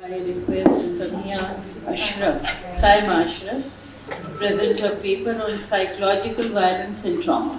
I request Samia Ashraf, Saima Ashraf, to present her paper on psychological violence and trauma.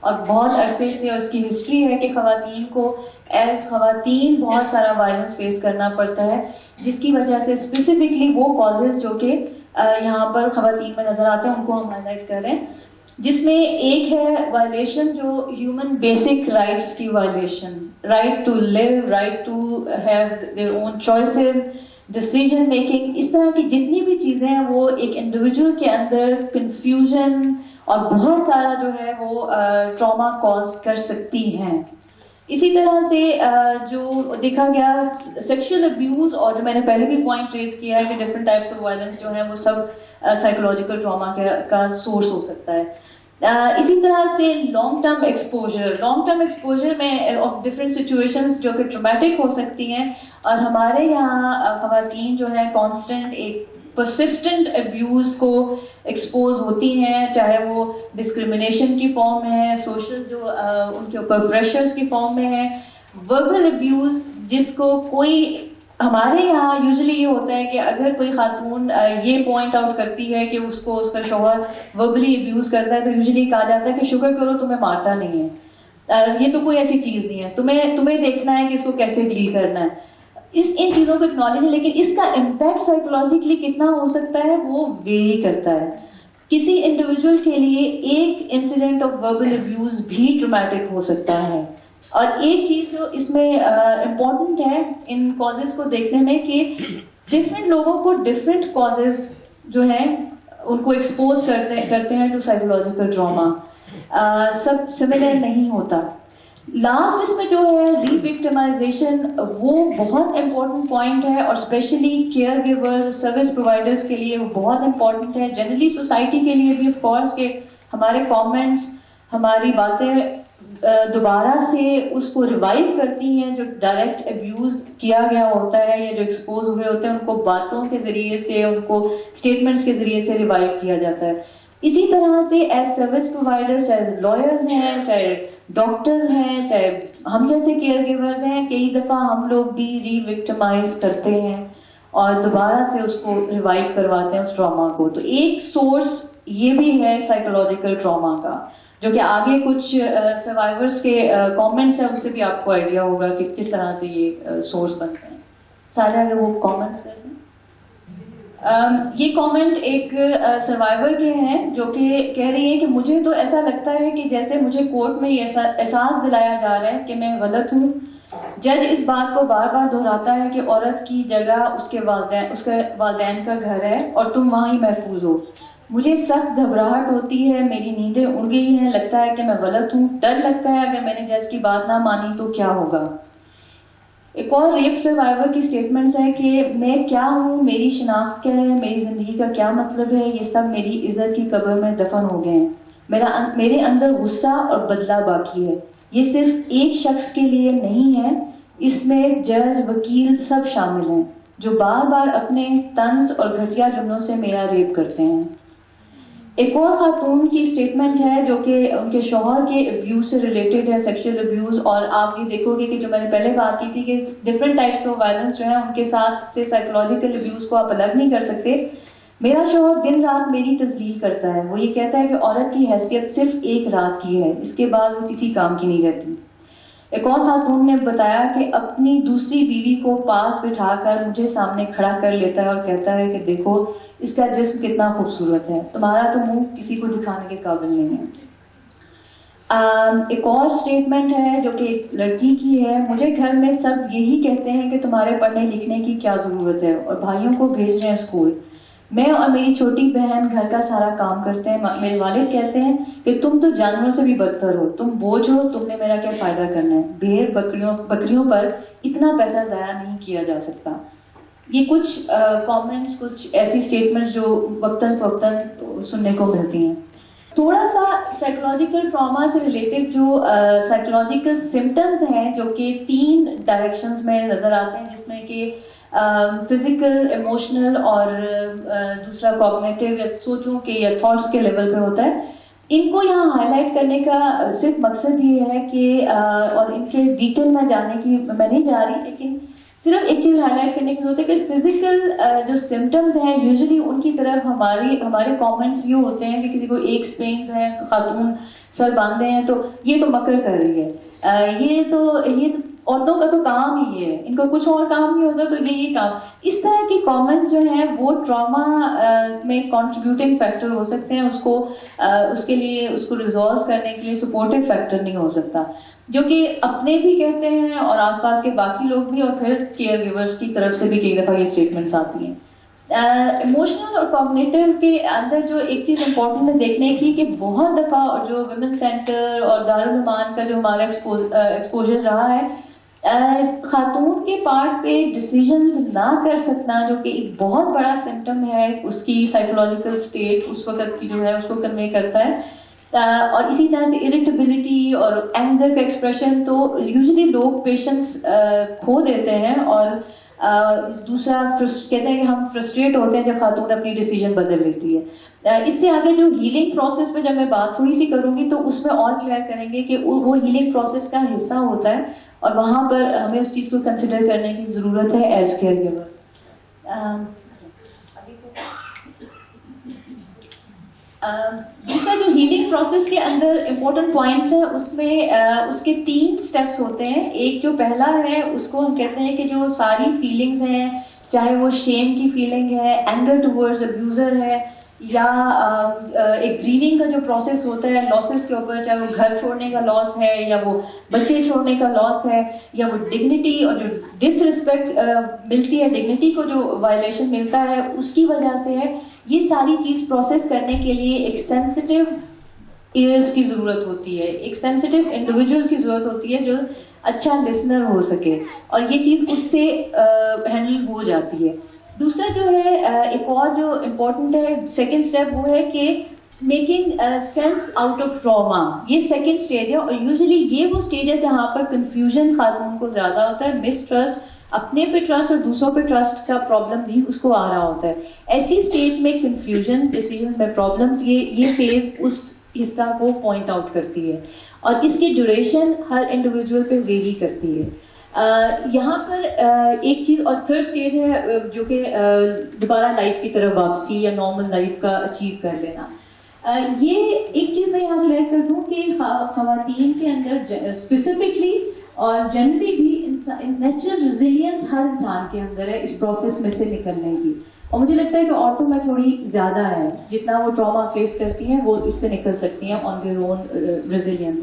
اور بہت عرصے سے اس کی ہسٹری ہے کہ خواتین کو ایز خواتین بہت سارا وائلنس فیس کرنا پڑتا ہے، جس کی وجہ سے اسپیسیفکلی وہ کازز جو کہ یہاں پر خواتین میں نظر آتے ہیں ان کو ہم ہائی لائٹ کر رہے ہیں، جس میں ایک ہے وائلیشن جو ہیومن بیسک رائٹس کی violation, right to live, right to have their own choices, decision making, اس طرح کی جتنی بھی چیزیں ہیں وہ ایک انڈیویجول کے اندر کنفیوژن اور بہت سارا جو ہے وہ ٹراما کاز کر سکتی ہیں۔ اسی طرح سے جو دیکھا گیا سیکشل ابیوز، اور جو میں نے پہلے بھی پوائنٹ ریز کیا ہے کہ ڈفرنٹ ٹائپس آف وائلنس جو ہیں وہ سب سائیکولوجیکل ٹراما کا سورس ہو سکتا ہے۔ اسی طرح سے لانگ ٹرم ایکسپوجر میں آف ڈفرینٹ سچویشنز جو کہ ٹرامیٹک ہو سکتی ہیں، اور ہمارے یہاں خواتین جو ہے کانسٹنٹ ایک پرسسٹنٹ ابیوز کو ایکسپوز ہوتی ہیں، چاہے وہ ڈسکریمنیشن کی فارم میں ہے، سوشل جو ان کے اوپر پریشرز کی فارم میں ہے، وربل ابیوز جس کو کوئی ہمارے یہاں یوزلی یہ ہوتا ہے کہ اگر کوئی خاتون یہ پوائنٹ آؤٹ کرتی ہے کہ اس کو اس کا شوہر وربلی ابیوز کرتا ہے تو یوزلی کہا جاتا ہے کہ شکر کرو تمہیں مارتا نہیں ہے، یہ تو کوئی ایسی چیز نہیں ہے، تمہیں دیکھنا ہے کہ اس کو کیسے ڈیل کرنا ہے۔ ان چیزوں کو اکنالج ہے، لیکن اس کا امپیکٹ سائیکولوجیکلی کتنا ہو سکتا ہے وہ ویری کرتا ہے۔ کسی انڈیویجول کے لیے ایک انسیڈنٹ آف وربل ابیوز بھی ٹرامیٹک ہو سکتا ہے۔ اور ایک چیز جو اس میں امپورٹنٹ ہے ان کازز کو دیکھنے میں کہ ڈفرینٹ لوگوں کو ڈفرینٹ کازز جو ہیں ان کو ایکسپوز کرتے ہیں ٹو سائیکولوجیکل ٹراما، سب سملر نہیں ہوتا۔ لاسٹ اس میں جو ہے ری وکٹمائزیشن، وہ بہت امپورٹنٹ پوائنٹ ہے، اور specially caregivers, service providers کے لیے وہ بہت امپورٹنٹ ہے، جنرلی سوسائٹی کے لیے بھی آف کورس، کہ ہمارے کامنٹس، ہماری باتیں دوبارہ سے اس کو ریوائیو کرتی ہیں جو ڈائریکٹ ابیوز کیا گیا ہوتا ہے یا جو ایکسپوز ہوئے ہوتے ہیں، ان کو باتوں کے ذریعے سے، ان کو اسٹیٹمنٹس کے ذریعے سے ریوائیو کیا جاتا ہے۔ اسی طرح سے ایز سروس پرووائڈرز، چاہے لائرز ہیں، چاہے ڈاکٹر ہیں، چاہے ہم جیسے کیئر گیورز ہیں، کئی دفعہ ہم لوگ بھی ری وکٹمائز کرتے ہیں اور دوبارہ سے اس کو ریوائیو کرواتے ہیں اس ٹراما کو۔ تو ایک سورس یہ بھی ہے سائیکولوجیکل ٹراما کا، جو کہ آگے کچھ سروائیورس کے کامنٹس ہیں، اس سے بھی آپ کو آئیڈیا ہوگا کہ کس طرح سے یہ سورس بنتے ہیں۔ سارے اگر وہ کامنٹس کریں۔ یہ کامنٹ ایک سروائیور کے ہیں جو کہ کہہ رہی ہے کہ مجھے تو ایسا لگتا ہے کہ جیسے مجھے کورٹ میں یہ احساس دلایا جا رہا ہے کہ میں غلط ہوں۔ جج اس بات کو بار بار دہراتا ہے کہ عورت کی جگہ اس کے والدین کا گھر ہے اور تم وہاں ہی محفوظ ہو۔ مجھے سخت گھبراہٹ ہوتی ہے، میری نیندیں اڑ گئی ہیں، لگتا ہے کہ میں غلط ہوں، ڈر لگتا ہے اگر میں نے جج کی بات نہ مانی تو کیا ہوگا۔ ایک اور ریپ سروائیور کی سٹیٹمنٹس ہے کہ میں کیا ہوں، میری شناخت کیا ہے، میری زندگی کا کیا مطلب ہے، یہ سب میری عزت کی قبر میں دفن ہو گئے ہیں، میرے اندر غصہ اور بدلہ باقی ہے۔ یہ صرف ایک شخص کے لیے نہیں ہے، اس میں جج، وکیل سب شامل ہیں جو بار بار اپنے طنز اور گھٹیا جملوں سے میرا ریپ کرتے ہیں۔ ایک اور خاتون کی سٹیٹمنٹ ہے جو کہ ان کے شوہر کے ابیوز سے ریلیٹڈ ہے، سیکشل ابیوز، اور آپ یہ دیکھو گے کہ جو میں نے پہلے بات کی تھی کہ ڈفرینٹ ٹائپس آف وائلنس جو ہیں ان کے ساتھ سے سائیکولوجیکل ابیوز کو آپ الگ نہیں کر سکتے۔ میرا شوہر دن رات میری تذلیل کرتا ہے، وہ یہ کہتا ہے کہ عورت کی حیثیت صرف ایک رات کی ہے، اس کے بعد وہ کسی کام کی نہیں رہتی۔ ایک اور خاتون نے بتایا کہ اپنی دوسری بیوی کو پاس بٹھا کر مجھے سامنے کھڑا کر لیتا ہے اور کہتا ہے کہ دیکھو اس کا جسم کتنا خوبصورت ہے، تمہارا تو منہ کسی کو دکھانے کے قابل نہیں ہے۔ ایک اور سٹیٹمنٹ ہے جو کہ ایک لڑکی کی ہے، مجھے گھر میں سب یہی کہتے ہیں کہ تمہارے پڑھنے لکھنے کی کیا ضرورت ہے اور بھائیوں کو بھیج رہے ہیں اسکول، میں اور میری چھوٹی بہن گھر کا سارا کام کرتے ہیں، میرے والد کہتے ہیں کہ تم تو جانوروں سے بھی بدتر ہو، تم بوجھ ہو، تم نے میرا کیا فائدہ کرنا ہے، بھیڑ بکریوں پر اتنا پیسہ ضائع نہیں کیا جا سکتا۔ یہ کچھ کامنٹس، کچھ ایسی سٹیٹمنٹس جو وقتاً فوقتاً سننے کو ملتی ہیں۔ تھوڑا سا سائیکولوجیکل ٹراما سے ریلیٹڈ جو سائیکولوجیکل سمٹمز ہیں جو کہ 3 ڈائریکشنز میں نظر آتے ہیں، جس میں کہ فزیکل، ایموشنل اور دوسرا کوگنیٹو یا سوچوں کے یا تھاٹس کے لیول پہ ہوتا ہے۔ ان کو یہاں ہائی لائٹ کرنے کا صرف مقصد یہ ہے کہ اور ان کے ڈیٹیل میں جانے کی میں نہیں جا رہی، لیکن صرف ایک چیز ہائی لائٹ کرنے کی ضرورت ہے کہ فزیکل جو سمٹمز ہیں یوزلی ان کی طرف ہمارے کامنٹس یہ ہوتے ہیں کہ کسی کو ایکس پینز ہیں, خاتون سر باندھے ہیں تو یہ تو مکر کر رہی ہے, یہ تو عورتوں کا تو کام ہی ہے, ان کا کچھ اور کام نہیں ہوتا تو یہ کام. اس طرح کی کامنٹس جو ہیں وہ ٹراما میں کنٹریبیوٹنگ فیکٹر ہو سکتے ہیں, اس کے لیے اس کو ریزالو کرنے کے لیے سپورٹو فیکٹر نہیں ہو سکتا, جو کہ اپنے بھی کہتے ہیں اور آس پاس کے باقی لوگ بھی, اور پھر کیئر گیورس کی طرف سے بھی کئی دفعہ یہ اسٹیٹمنٹس آتی ہیں. ایموشنل اور کوگنیٹو کے اندر جو ایک چیز امپورٹنٹ ہے دیکھنے کی کہ بہت دفعہ جو ویمن سینٹر اور دارالعلومان کا جو ہمارا ایکسپوجر رہا ہے, خاتون کے پارٹ پہ ڈیسیژنز نہ کر سکنا, جو کہ ایک بہت بڑا سمٹم ہے اس کی سائیکولوجیکل اسٹیٹ اس وقت کی جو ہے اس کو کنوے کرتا ہے. اور اسی طرح سے اریٹیبلٹی اور اینگر کا ایکسپریشن, تو یوزلی لوگ پیشنس کھو دیتے ہیں, اور دوسرا کہتے ہیں کہ ہم فرسٹریٹ ہوتے ہیں جب خاتون اپنی ڈیسیژن بدل لیتی ہے. اس سے آگے جو ہیلنگ پروسیس پہ جب میں بات تھوڑی سی کروں گی تو اس میں اور کلیئر کریں گے کہ وہ ہیلنگ پروسیس کا حصہ ہوتا ہے, اور وہاں پر ہمیں اس چیز کو کنسیڈر کرنے کی ضرورت ہے ایز کیئر گیور. دوسرا جو ہیلنگ پروسیس کے اندر امپورٹنٹ پوائنٹس ہیں اس میں اس کے 3 اسٹیپس ہوتے ہیں. ایک جو پہلا ہے اس کو ہم کہتے ہیں کہ جو ساری فیلنگز ہیں, چاہے وہ شیم کی فیلنگ ہے, اینگر ٹورڈز ابیوزر ہے, یا ایک گریوننگ کا جو پروسیس ہوتا ہے لاسز کے اوپر, چاہے وہ گھر چھوڑنے کا لاس ہے, یا وہ بچے چھوڑنے کا لاس ہے, یا وہ ڈگنیٹی اور جو ڈس رسپیکٹ ملتی ہے, ڈگنیٹی کو جو وائلیشن ملتا ہے اس کی وجہ سے ہے. یہ ساری چیز پروسیس کرنے کے لیے ایک سینسٹیو ایئرس کی ضرورت ہوتی ہے, ایک سینسٹیو انڈیویجول کی ضرورت ہوتی ہے جو اچھا لسنر ہو سکے, اور یہ چیز اس سے ہینڈل ہو جاتی ہے. دوسرا جو ہے ایک اور جو امپورٹنٹ ہے سیکنڈ اسٹیپ, وہ ہے کہ making sense out of trauma. یہ سیکنڈ اسٹیج ہے, اور یوزلی یہ وہ اسٹیج ہے جہاں پر کنفیوژن خاتون کو زیادہ ہوتا ہے, مس ٹرسٹ, اپنے پہ ٹرسٹ اور دوسروں پہ ٹرسٹ کا پرابلم بھی اس کو آ رہا ہوتا ہے. ایسی اسٹیج میں کنفیوژن, ڈیسیژن میں پرابلمس, یہ فیز اس حصہ کو پوائنٹ آؤٹ کرتی ہے, اور اس کی ڈیوریشن ہر انڈیویجول پہ ویری کرتی ہے. یہاں پر ایک چیز اور تھرڈ اسٹیج ہے جو کہ دوبارہ لائف کی طرف واپسی یا نارمل لائف کا اچیو کر لینا. یہ ایک چیز میں یہاں کلیئر کر دوں کہ خواتین کے اندر اسپیسیفکلی اور جنرلی بھی نیچرل ریزیلینس ہر انسان کے اندر ہے اس پروسیس میں سے نکلنے کی, اور مجھے لگتا ہے کہ عورتوں میں تھوڑی زیادہ ہے, جتنا وہ ٹراما فیس کرتی ہیں وہ اس سے نکل سکتی ہیں آن دیئر اون ریزیلینس.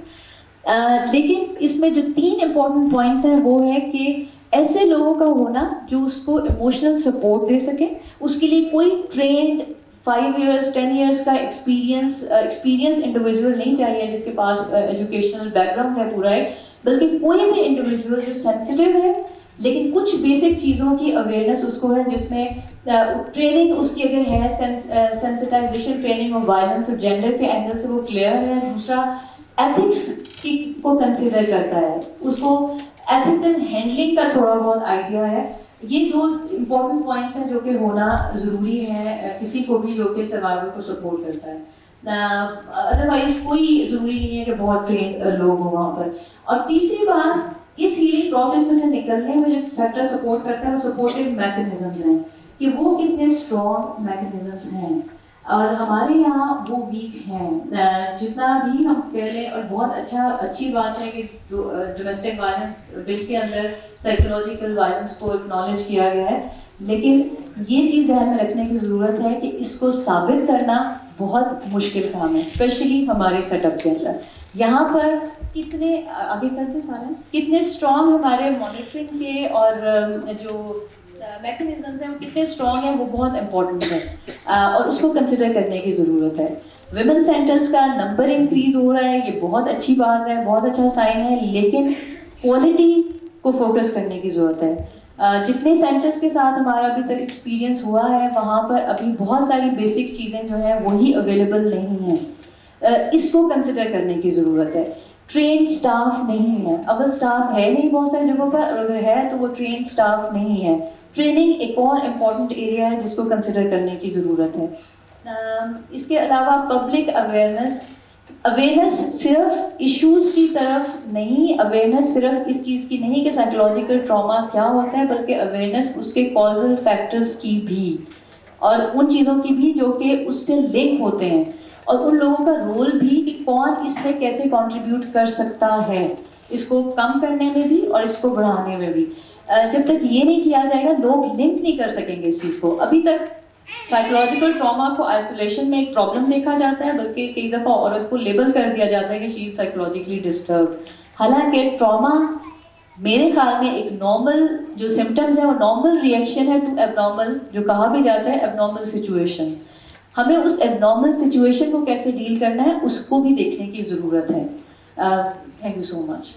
لیکن اس میں جو 3 امپورٹنٹ پوائنٹس ہیں وہ ہے کہ ایسے لوگوں کا ہونا جو اس کو ایموشنل سپورٹ دے سکے. اس کے لیے کوئی ٹرینڈ 5 years 10 years کا ایکسپیرینس انڈیویجول نہیں چاہیے جس کے پاس ایجوکیشنل بیک گراؤنڈ ہے پورا ہے, بلکہ کوئی بھی انڈیویجول جو سینسٹیو ہے لیکن کچھ بیسک چیزوں کی اویئرنیس اس کو ہے, جس میں ٹریننگ اس کی اگر ہے سینسٹائزیشن ٹریننگ اور وائلنس اور جینڈر کے اینگل سے وہ کلیئر ہے. دوسرا ایتھکس کو کنسیڈر کرتا ہے, اس کو ایتھیکل ہینڈلنگ کا تھوڑا بہت آئیڈیا ہے. یہ 2 امپورٹنٹ پوائنٹس ہیں جو کہ ہونا ضروری ہے کسی کو بھی جو کہ سروائیول کو سپورٹ کرتا ہے. ادروائز کوئی ضروری نہیں ہے کہ بہت ٹرینڈ لوگ ہوں وہاں پر. اور تیسری بات, اس ہیلنگ پروسیس میں سے نکلنے میں جو فیکٹر سپورٹ کرتا ہے وہ سپورٹیو میکنزمز ہیں, کہ وہ کتنے اسٹرانگ میکنزمز ہیں, اور ہمارے یہاں وہ ویک ہیں. جتنا بھی ہم کہہ لیں, اور بہت اچھی بات ہے کہ ڈومیسٹک وائلنس بل کے اندر سائیکولوجیکل وائلنس کو اکنالج کیا گیا ہے, لیکن یہ چیز ذہن میں رکھنے کی ضرورت ہے کہ اس کو ثابت کرنا بہت مشکل کام ہے, اسپیشلی ہمارے سیٹ اپ کے اندر. یہاں پر کتنے آگے کرتے سارے کتنے اسٹرانگ ہمارے مانیٹرنگ کے اور جو میکنزمز ہیں وہ کتنے اسٹرانگ ہیں وہ بہت امپورٹنٹ ہے, اور اس کو کنسیڈر کرنے کی ضرورت ہے. ویمن سینٹرز کا نمبر انکریز ہو رہا ہے, یہ بہت اچھی بات ہے, بہت اچھا سائن ہے, لیکن کوالٹی کو فوکس کرنے کی ضرورت ہے. جتنے سینٹرز کے ساتھ ہمارا ابھی تک ایکسپیرینس ہوا ہے وہاں پر ابھی بہت ساری بیسک چیزیں جو ہیں وہی اویلیبل نہیں ہیں, اس کو کنسیڈر کرنے کی ضرورت ہے. ٹرین سٹاف نہیں ہے, اگر سٹاف ہے نہیں بہت ساری جگہوں پر, اور اگر ہے تو وہ ٹرین سٹاف نہیں ہے. ٹریننگ ایک اور امپورٹنٹ ایریا ہے جس کو کنسیڈر کرنے کی ضرورت ہے. اس کے علاوہ پبلک اویئرنیس اویئرنیس صرف ایشوز کی طرف نہیں، اویئرنیس صرف اس چیز کی نہیں کہ سائیکولوجیکل ٹراما کیا ہوتا ہے، بلکہ اویئرنیس اس کے کازل فیکٹرز کی بھی، اور ان چیزوں کی بھی جو کہ اس سے لنک ہوتے ہیں، اور ان لوگوں کا رول بھی کہ کون اس میں کیسے کنٹریبیوٹ کر سکتا ہے، اس کو کم کرنے میں بھی اور اس کو بڑھانے میں بھی. جب تک یہ نہیں کیا جائے گا لوگ لنک نہیں کر سکیں گے اس چیز کو. ابھی تک سائیکولوجیکل ٹراما کو آئسولیشن میں ایک پرابلم دیکھا جاتا ہے، بلکہ کئی دفعہ عورت کو لیبل کر دیا جاتا ہے کہ شی از سائیکولوجیکلی ڈسٹرب. حالانکہ ٹراما میرے خیال میں ایک نارمل جو سمٹمز ہیں وہ نارمل ریئیکشن ہے ٹو ایب نارمل، جو کہا بھی جاتا ہے ایب نارمل سچویشن. ہمیں اس ایب نارمل سچویشن کو کیسے ڈیل کرنا ہے اس کو بھی دیکھنے کی ضرورت ہے. Thank you so much.